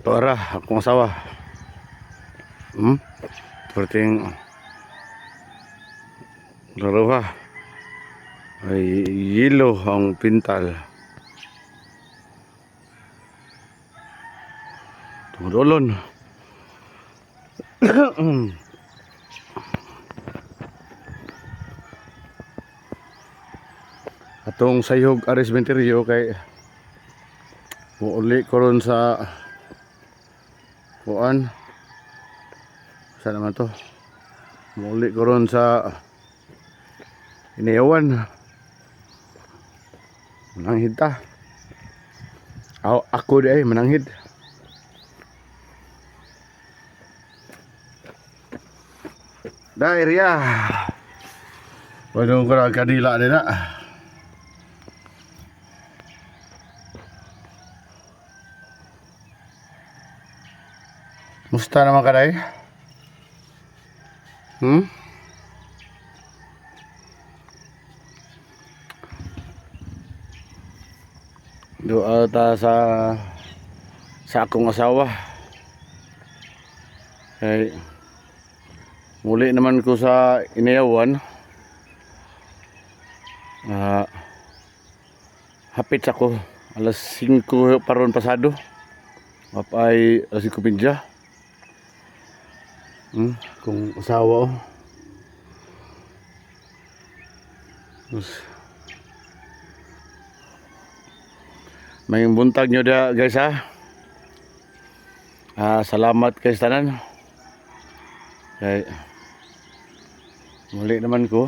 Tora, akong asawa. Perting dalawa ay yellow ang pintal. Tumulon. Atong sayog aris menteryo kay muuli ko ron sa kuan. Saan naman to? Muuli ko ron sa Inayawan. Mananghid ta. Ako di ay mananghid. Dairia. Waduh ko kadila din na. Musta naman ka day? Doa ta sa akong asawa. Kay muli naman ko sa Inayawan. Hapit ako alas 5 paron pasado. Mapay alas 5:30. Kung asawa may buntag nyo da guys ha. Salamat kay tanan. Kay muli naman ko.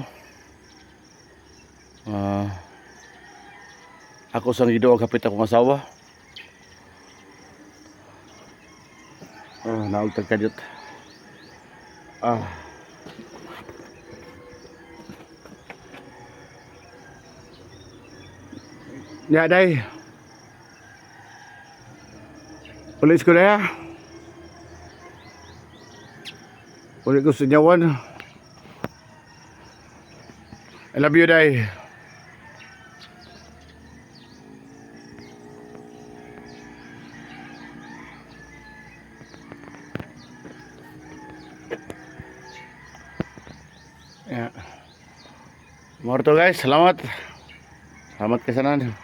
Ako sang Ginoo kapit akong asawa. Naog tagkadyot. Ya day. Ulit ko na ya. Ulit ko sa Inayawan. I love you day. Ya. Morto guys, selamat. Selamat kesanan.